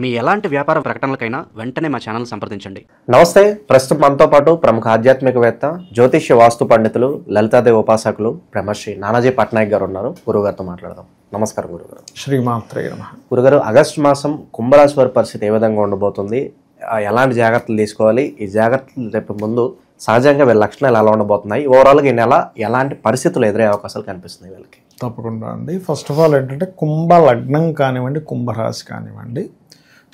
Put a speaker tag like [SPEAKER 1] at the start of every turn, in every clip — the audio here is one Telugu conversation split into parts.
[SPEAKER 1] మీ ఎలాంటి వ్యాపార ప్రకటనలకైనా వెంటనే మా ఛానల్ సంప్రదించండి.
[SPEAKER 2] నమస్తే. ప్రస్తుతం మనతో పాటు ప్రముఖ ఆధ్యాత్మికవేత్త, జ్యోతిష్య వాస్తు పండితులు, లలితాదేవి ఉపాసకులు బ్రహ్మశ్రీ నానాజీ పట్నాయక్ గారు ఉన్నారు. గురుగారితో మాట్లాడదాం. నమస్కారం గురుగారు.
[SPEAKER 3] శ్రీమాత్రే నమః.
[SPEAKER 2] గురుగారు, ఆగస్టు మాసం కుంభరాశి వారి పరిస్థితి ఏ విధంగా ఉండబోతుంది, ఎలాంటి జాగ్రత్తలు తీసుకోవాలి, ఈ జాగ్రత్తలు రేపు ముందు సహజంగా వీళ్ళ లక్షణాలు ఎలా ఉండబోతున్నాయి, ఓవరాల్గా ఈ నెల ఎలాంటి పరిస్థితులు ఎదురయ్యే అవకాశాలు కనిపిస్తున్నాయి వీళ్ళకి?
[SPEAKER 3] తప్పకుండా అండి. ఫస్ట్ ఆఫ్ ఆల్ ఏంటంటే కుంభ లగ్నం కానివ్వండి, కుంభరాశి కానివ్వండి,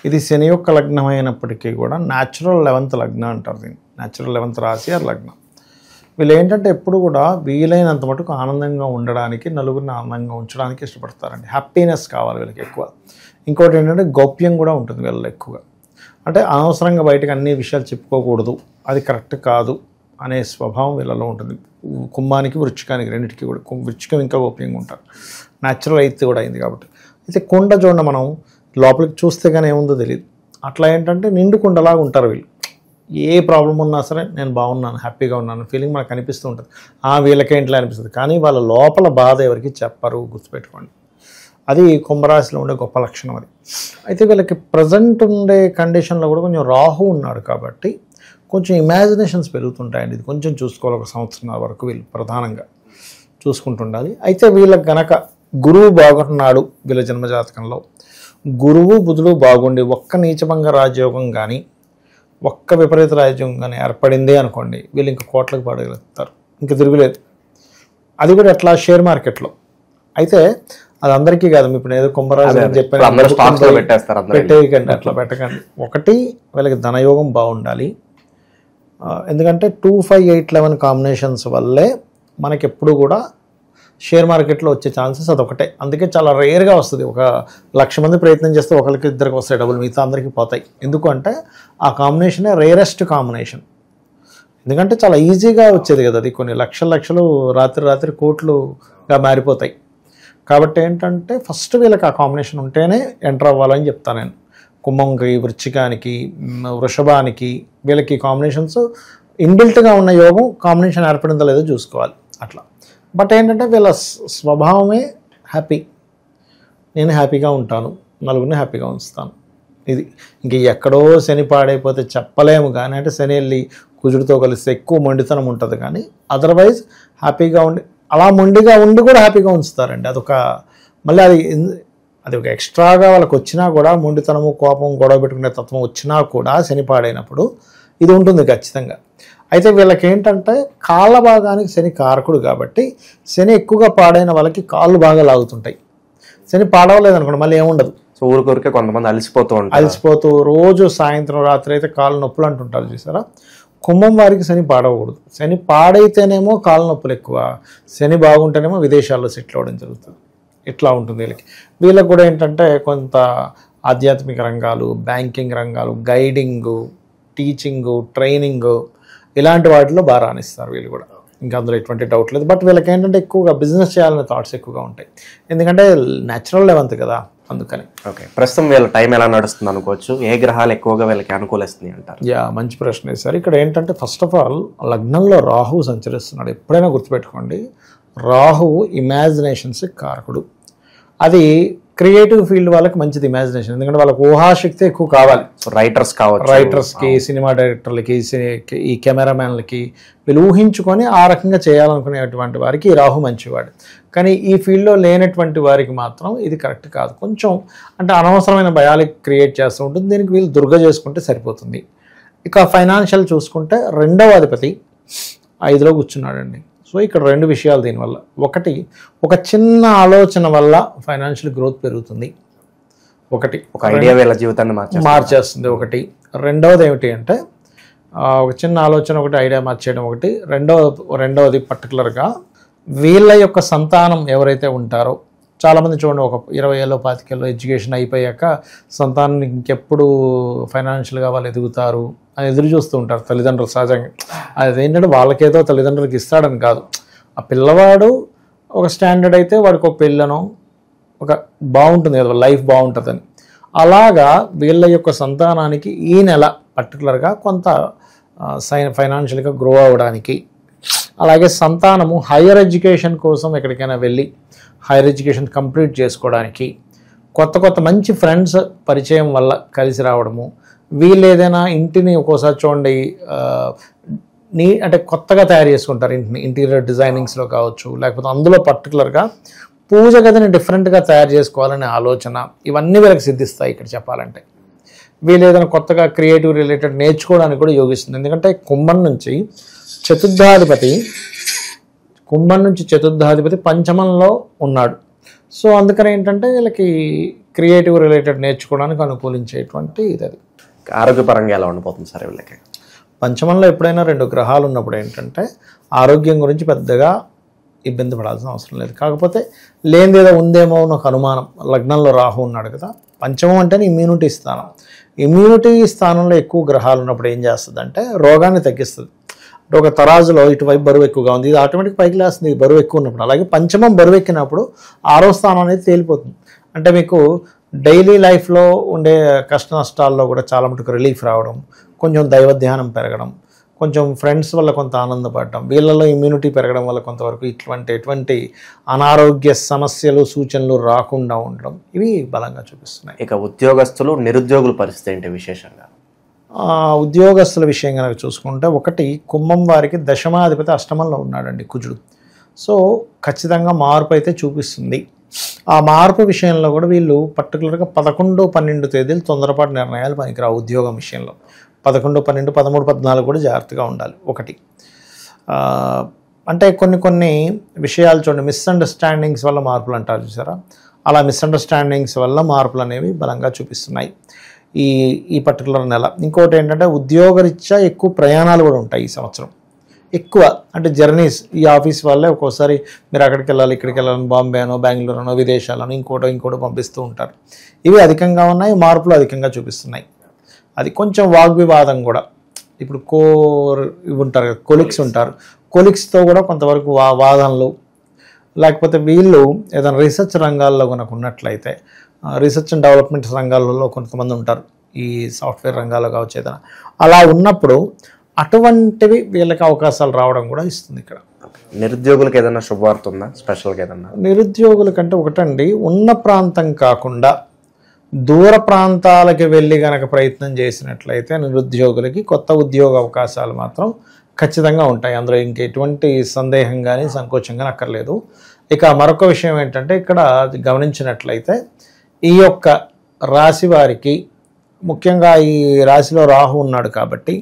[SPEAKER 3] ఇది శని యొక్క లగ్నం అయినప్పటికీ కూడా న్యాచురల్ 11th లగ్నం అంటారు దీన్ని. న్యాచురల్ 11th రాశి ఆర్ లగ్నం. వీళ్ళు ఏంటంటే ఎప్పుడు కూడా వీలైనంత మటుకు ఆనందంగా ఉండడానికి, నలుగురిని ఆనందంగా ఉంచడానికి ఇష్టపడతారండి. హ్యాపీనెస్ కావాలి వీళ్ళకి ఎక్కువ. ఇంకోటి ఏంటంటే గౌప్యం కూడా ఉంటుంది వీళ్ళు ఎక్కువగా. అంటే అనవసరంగా బయటకు అన్ని విషయాలు చెప్పుకోకూడదు, అది కరెక్ట్ కాదు అనే స్వభావం వీళ్ళలో ఉంటుంది. కుంభానికి వృచ్చికానికి రెండింటికి కూడా. వృచ్చికం ఇంకా గోప్యంగా ఉంటారు. న్యాచురల్ అయితే కూడా అయింది కాబట్టి. అయితే కుండ చూడండి, మనం లోపలికి చూస్తే కానీ ఏముందో తెలియదు. అట్లా ఏంటంటే నిండు కుండలాగా ఉంటారు వీళ్ళు. ఏ ప్రాబ్లం ఉన్నా సరే నేను బాగున్నాను, హ్యాపీగా ఉన్నాను ఫీలింగ్ మనకు అనిపిస్తూ ఉంటుంది. వీళ్ళకేంటిలా అనిపిస్తుంది, కానీ వాళ్ళ లోపల బాధ ఎవరికి చెప్పరు, గుర్తుపెట్టుకోండి. అది కుంభరాశిలో ఉండే గొప్ప లక్షణం అది. అయితే వీళ్ళకి ప్రజెంట్ ఉండే కండిషన్లో కూడా కొంచెం రాహు ఉన్నాడు కాబట్టి కొంచెం ఇమాజినేషన్స్ పెరుగుతుంటాయండి. ఇది కొంచెం చూసుకోవాలి. 1 సంవత్సరం వరకు వీళ్ళు ప్రధానంగా చూసుకుంటుండాలి. అయితే వీళ్ళకి గనక గురువు బాగున్నాడు, వీళ్ళ జన్మజాతకంలో గురువు బుధుడు బాగుండి ఒక్క నీచభంగ రాజయోగం కానీ ఒక్క విపరీత రాజయోగం కానీ ఏర్పడింది అనుకోండి, వీళ్ళు ఇంకా కోట్లకు పడగలుగుతారు, ఇంకా తిరుగులేదు. అది కూడా ఎట్లా, షేర్ మార్కెట్లో. అయితే అది అందరికీ కాదు, ఇప్పుడు ఏదో కుంభరాశి అని చెప్పాను పెట్టేయకండి, అట్లా పెట్టకండి. ఒకటి, వీళ్ళకి ధనయోగం బాగుండాలి. ఎందుకంటే 2, 5, 8, 11 కాంబినేషన్స్ వల్లే మనకి ఎప్పుడు కూడా షేర్ మార్కెట్లో వచ్చే ఛాన్సెస్ అదొకటే. అందుకే చాలా రేర్గా వస్తుంది. 1,00,000 మంది ప్రయత్నం చేస్తే ఒకరికి ఇద్దరికి వస్తాయి డబ్బులు, మిగతా అందరికీ పోతాయి. ఎందుకంటే ఆ కాంబినేషనే రేరెస్ట్ కాంబినేషన్. ఎందుకంటే చాలా ఈజీగా వచ్చేది కదా అది. కొన్ని లక్షలు రాత్రి కోట్లుగా మారిపోతాయి. కాబట్టి ఏంటంటే ఫస్ట్ వీళ్ళకి ఆ కాంబినేషన్ ఉంటేనే ఎంటర్ అవ్వాలని చెప్తాను నేను. కుంభంకి, వృచ్చికానికి, వృషభానికి వీళ్ళకి కాంబినేషన్స్ ఇన్బిల్ట్గా ఉన్న యోగం కాంబినేషన్ ఏర్పడిందో లేదో చూసుకోవాలి అట్లా. బట్ ఏంటంటే వీళ్ళ స్వభావమే హ్యాపీ. నేను హ్యాపీగా ఉంటాను, నలుగురిని హ్యాపీగా ఉంచుతాను. ఇది ఇంక ఎక్కడో శని పాడైపోతే చెప్పలేము, కానీ అంటే శని వెళ్ళి కుజుడితో కలిస్తే ఎక్కువ మొండితనం ఉంటుంది. కానీ అదర్వైజ్ హ్యాపీగా ఉండి, అలా మొండిగా ఉండి కూడా హ్యాపీగా ఉంచుతారండి. మళ్ళీ అది ఒక ఎక్స్ట్రాగా వాళ్ళకి వచ్చినా కూడా, మొండితనము, కోపం, గొడవ పెట్టుకునే తత్వం వచ్చినా కూడా శని పాడైనప్పుడు ఇది ఉంటుంది ఖచ్చితంగా. అయితే వీళ్ళకి ఏంటంటే కాళ్ళ భాగానికి శని కారకుడు కాబట్టి శని ఎక్కువగా పాడైన వాళ్ళకి కాళ్ళు బాగా లాగుతుంటాయి. శని పాడవలేదు అనుకోండి మళ్ళీ ఏముండదు.
[SPEAKER 2] సో ఊరికొరికే కొంతమంది అలసిపోతూ రోజు సాయంత్రం రాత్రి అయితే కాళ్ళు నొప్పులు అంటుంటారు చూసారా. కుంభం వారికి శని పాడవకూడదు. శని పాడైతేనేమో కాళ్ళ నొప్పులు ఎక్కువ, శని బాగుంటేనేమో విదేశాల్లో సెటిల్ అవ్వడం జరుగుతుంది. ఇట్లా ఉంటుంది వీళ్ళకి కూడా ఏంటంటే కొంత ఆధ్యాత్మిక రంగాలు, బ్యాంకింగ్ రంగాలు, గైడింగు, టీచింగు, ట్రైనింగు ఇలాంటి వాటిలో బాగా రాణిస్తారు వీళ్ళు కూడా. ఇంకా అందులో ఎటువంటి డౌట్ లేదు. బట్ వీళ్ళకి ఏంటంటే ఎక్కువగా బిజినెస్ చేయాలనే థాట్స్ ఎక్కువగా ఉంటాయి. ఎందుకంటే న్యాచురల్ 11th కదా, అందుకని. ఓకే, ప్రస్తుతం వీళ్ళ టైం ఎలా నడుస్తుంది అనుకోవచ్చు? ఏ గ్రహాలు ఎక్కువగా వీళ్ళకి అనుకూలిస్తుంది అంటారు?
[SPEAKER 3] మంచి ప్రశ్న వేశారు. ఇక్కడ ఏంటంటే ఫస్ట్ ఆఫ్ ఆల్ లగ్నంలో రాహు సంచరిస్తున్నాడు. ఎప్పుడైనా గుర్తుపెట్టుకోండి, రాహు ఇమాజినేషన్స్ కారకుడు. అది క్రియేటివ్ ఫీల్డ్ వాళ్ళకి మంచిది ఇమాజినేషన్. ఎందుకంటే వాళ్ళకి ఊహాశక్తి ఎక్కువ కావాలి. రైటర్స్కి, సినిమా డైరెక్టర్లకి, ఈ కెమెరామ్యాన్లకి వీళ్ళు ఊహించుకొని ఆ రకంగా చేయాలనుకునేటువంటి వారికి ఈ రాహు మంచివాడు. కానీ ఈ ఫీల్డ్లో లేనటువంటి వారికి మాత్రం ఇది కరెక్ట్ కాదు. కొంచెం అంటే అనవసరమైన భయాలు క్రియేట్ చేస్తూ ఉంటుంది. దీనికి వీళ్ళు దుర్గ చేసుకుంటే సరిపోతుంది. ఇక ఫైనాన్షియల్ చూసుకుంటే 2వ అధిపతి 5లో కూర్చున్నాడండి. సో ఇక్కడ 2 విషయాలు దీనివల్ల. ఒకటి, ఒక చిన్న ఆలోచన వల్ల ఫైనాన్షియల్ గ్రోత్ పెరుగుతుంది. ఒక
[SPEAKER 2] ఐడియా వీళ్ళ జీవితాన్ని
[SPEAKER 3] మార్చేస్తుంది. ఒకటి. రెండవది ఏమిటి అంటే ఒక చిన్న ఆలోచన, ఒకటి ఐడియా మార్చేయడం ఒకటి. రెండవది పర్టికులర్గా వీళ్ళ యొక్క సంతానం ఎవరైతే ఉంటారో, చాలామంది చూడండి ఒక 20 ఏళ్ళో 25 ఏళ్ళో ఎడ్యుకేషన్ అయిపోయాక సంతానం ఇంకెప్పుడు ఫైనాన్షియల్గా వాళ్ళు ఎదుగుతారు అని ఎదురు చూస్తూ ఉంటారు తల్లిదండ్రులు సహజంగా. అదేంటంటే వాళ్ళకేదో తల్లిదండ్రులకి ఇస్తాడని కాదు, ఆ పిల్లవాడు ఒక స్టాండర్డ్ అయితే వాడికి ఒక పెళ్ళనో ఒక బాగుంటుంది కదా, లైఫ్ బాగుంటుందని. అలాగా వీళ్ళ యొక్క సంతానానికి ఈ నెల పర్టికులర్గా కొంత ఫైనాన్షియల్గా గ్రో అవ్వడానికి, అలాగే సంతానము హైయర్ ఎడ్యుకేషన్ కోసం ఎక్కడికైనా వెళ్ళి హైయర్ ఎడ్యుకేషన్ కంప్లీట్ చేసుకోవడానికి,
[SPEAKER 2] కొత్త కొత్త మంచి ఫ్రెండ్స్ పరిచయం వల్ల కలిసి రావడము, వీళ్ళు ఏదైనా ఇంటిని ఒక్కోసారి చూడండి అంటే కొత్తగా తయారు చేసుకుంటారు ఇంటిని, ఇంటీరియర్ డిజైనింగ్స్లో కావచ్చు, లేకపోతే అందులో పర్టికులర్గా పూజ గదిని డిఫరెంట్గా తయారు చేసుకోవాలనే ఆలోచన, ఇవన్నీ వీళ్ళకి సిద్ధిస్తాయి ఇక్కడ చెప్పాలంటే. వీళ్ళు ఏదైనా కొత్తగా క్రియేటివ్ రిలేటెడ్ నేర్చుకోవడానికి కూడా యోగిస్తుంది. ఎందుకంటే కుంభం నుంచి చతుర్థాధిపతి పంచమంలో ఉన్నాడు. సో అందుకని ఏంటంటే వీళ్ళకి క్రియేటివ్ రిలేటెడ్ నేర్చుకోవడానికి అనుకూలించేటువంటి ఇది. అది
[SPEAKER 1] ఆరోగ్యపరంగా ఎలా ఉండిపోతుంది సార్ వీళ్ళకి?
[SPEAKER 2] పంచమంలో ఎప్పుడైనా 2 గ్రహాలు ఉన్నప్పుడు ఏంటంటే ఆరోగ్యం గురించి పెద్దగా ఇబ్బంది పడాల్సిన అవసరం లేదు. కాకపోతే లేనిదేదో ఉందేమో ఒక అనుమానం. లగ్నంలో రాహు ఉన్నాడు కదా, పంచమం అంటేనే ఇమ్యూనిటీ స్థానం. ఇమ్యూనిటీ స్థానంలో ఎక్కువ గ్రహాలు ఉన్నప్పుడు ఏం చేస్తుంది అంటే రోగాన్ని తగ్గిస్తుంది. అంటే ఒక తరాజులో ఇటువైపు బరువు ఎక్కువగా ఉంది, ఇది ఆటోమేటిక్ పైకి లేస్తుంది బరువు ఎక్కువ ఉన్నప్పుడు. అలాగే పంచమం బరువు ఎక్కినప్పుడు 6వ స్థానం అనేది తేలిపోతుంది. అంటే మీకు డైలీ లైఫ్లో ఉండే కష్ట నష్టాల్లో కూడా చాలా మటుకు రిలీఫ్ రావడం, కొంచెం దైవ ధ్యానం పెరగడం, కొంచెం ఫ్రెండ్స్ వల్ల కొంత ఆనందపడటం, వీళ్ళలో ఇమ్యూనిటీ పెరగడం వల్ల కొంతవరకు ఎటువంటి అనారోగ్య సమస్యలు సూచనలు రాకుండా ఉండడం, ఇవి బలంగా చూపిస్తున్నాయి.
[SPEAKER 1] ఇక ఉద్యోగస్తులు నిరుద్యోగుల పరిస్థితి ఏంటి విశేషంగా?
[SPEAKER 2] ఉద్యోగస్తుల విషయం కనుక చూసుకుంటే, ఒకటి కుంభం వారికి దశమాధిపతి అష్టమంలో ఉన్నాడండి కుజుడు. సో ఖచ్చితంగా మార్పు అయితే చూపిస్తుంది. ఆ మార్పు విషయంలో కూడా వీళ్ళు పర్టికులర్గా 11, 12 తేదీలు తొందరపాటు నిర్ణయాలు పనికిరావు. ఉద్యోగం విషయంలో 11, 12, 13, 14 కూడా జాగ్రత్తగా ఉండాలి. ఒకటి అంటే కొన్ని విషయాలు చూడండి, మిస్అండర్స్టాండింగ్స్ వల్ల మార్పులు అంటారు చూసారా, అలా మిస్అండర్స్టాండింగ్స్ వల్ల మార్పులు అనేవి బలంగా చూపిస్తున్నాయి ఈ పర్టికులర్ నెల. ఇంకోటి ఏంటంటే ఉద్యోగరీత్యా ఎక్కువ ప్రయాణాలు కూడా ఉంటాయి ఈ సంవత్సరం. ఎక్కువ అంటే జర్నీస్, ఈ ఆఫీస్ వల్లే ఒక్కోసారి మీరు అక్కడికి వెళ్ళాలి ఇక్కడికి వెళ్ళాలని బాంబేనో బెంగళూరునో విదేశాలను ఇంకోటో పంపిస్తూ ఉంటారు. ఇవి అధికంగా ఉన్నాయి, మార్పులు అధికంగా చూపిస్తున్నాయి. అది కొంచెం వాగ్వివాదం కూడా, ఇప్పుడు ఇవి ఉంటారు కదా, కొలిక్స్ ఉంటారు, కొలిక్స్తో కూడా కొంతవరకు వాదనలు, లేకపోతే వీళ్ళు ఏదైనా రీసెర్చ్ రంగాల్లో కనుక ఉన్నట్లయితే, రీసెర్చ్ అండ్ డెవలప్మెంట్ రంగాలలో కొంతమంది ఉంటారు, ఈ సాఫ్ట్వేర్ రంగాల్లో కావచ్చు ఏదైనా, అలా ఉన్నప్పుడు అటువంటివి వీళ్ళకి అవకాశాలు రావడం కూడా ఇస్తుంది. ఇక్కడ
[SPEAKER 1] నిరుద్యోగులకు ఏదైనా శుభవార్త ఉందా స్పెషల్గా? ఏదన్నా
[SPEAKER 2] నిరుద్యోగుల కంటే ఒకటండి, ఉన్న ప్రాంతం కాకుండా దూర ప్రాంతాలకి వెళ్ళి కనుక ప్రయత్నం చేసినట్లయితే నిరుద్యోగులకి కొత్త ఉద్యోగ అవకాశాలు మాత్రం ఖచ్చితంగా ఉంటాయి. అందులో ఇంకెటువంటి సందేహం కానీ సంకోచం కానీ అక్కర్లేదు. ఇక మరొక విషయం ఏంటంటే, ఇక్కడ గమనించినట్లయితే ఈ యొక్క రాశి వారికి ముఖ్యంగా ఈ రాశిలో రాహు ఉన్నాడు కాబట్టి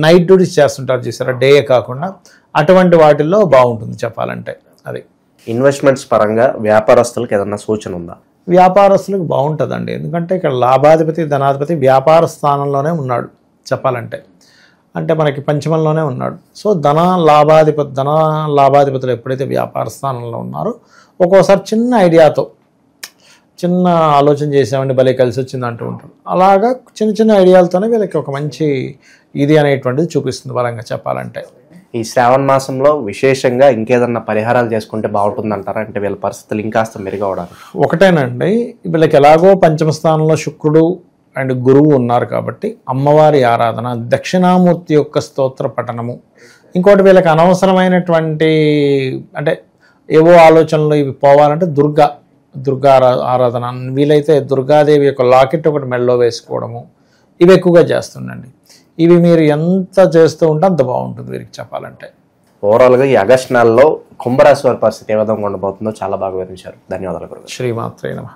[SPEAKER 2] నైట్ డ్యూటీస్ చేస్తుంటారు చూసారా, డే కాకుండా, అటువంటి వాటిల్లో బాగుంటుంది చెప్పాలంటే. అది
[SPEAKER 1] ఇన్వెస్ట్మెంట్స్ పరంగా వ్యాపారస్తులకు ఏదన్నా సూచన ఉందా?
[SPEAKER 2] వ్యాపారస్తులకు బాగుంటుందండి. ఎందుకంటే ఇక్కడ లాభాధిపతి ధనాధిపతి వ్యాపార స్థానంలోనే ఉన్నాడు చెప్పాలంటే, అంటే మనకి పంచమంలోనే ఉన్నాడు. సో ధన లాభాధిపతులు ఎప్పుడైతే వ్యాపార స్థానంలో ఉన్నారో ఒక్కోసారి చిన్న ఐడియాతో, చిన్న ఆలోచన చేసామండి భలే కలిసి వచ్చింది అంటూ ఉంటారు. అలాగా చిన్న ఐడియాలతోనే వీళ్ళకి ఒక మంచి ఇది అనేటువంటిది చూపిస్తుంది బలంగా చెప్పాలంటే.
[SPEAKER 1] ఈ శ్రావణ మాసంలో విశేషంగా ఇంకేదన్నా పరిహారాలు చేసుకుంటే బాగుంటుంది అంటారా? అంటే వీళ్ళ పరిస్థితులు ఇంకాస్త మెరుగవడానికి.
[SPEAKER 2] ఒకటేనండి, వీళ్ళకి ఎలాగో పంచమ స్థానంలో శుక్రుడు అండ్ గురువు ఉన్నారు కాబట్టి అమ్మవారి ఆరాధన, దక్షిణామూర్తి యొక్క స్తోత్ర పఠనము, ఇంకోటి వీళ్ళకి అనవసరమైనటువంటి అంటే ఏవో ఆలోచనలు ఇవి పోవాలంటే దుర్గా ఆరాధన, వీలైతే దుర్గాదేవి యొక్క లాకెట్ ఒకటి మెడలో వేసుకోవడము, ఇవి ఎక్కువగా చేస్తుండండి. ఇవి మీరు ఎంత చేస్తూ ఉంటే అంత బాగుంటుంది వీరికి చెప్పాలంటే.
[SPEAKER 1] ఓవరాల్గా ఈ ఆగస్టు నెలలో కుంభరాశి వారి పరిస్థితి ఏ విధంగా ఉండబోతుందో చాలా బాగా వివరించారు. ధన్యవాదాలు గురుగారు.
[SPEAKER 2] శ్రీమాత్రే నమః.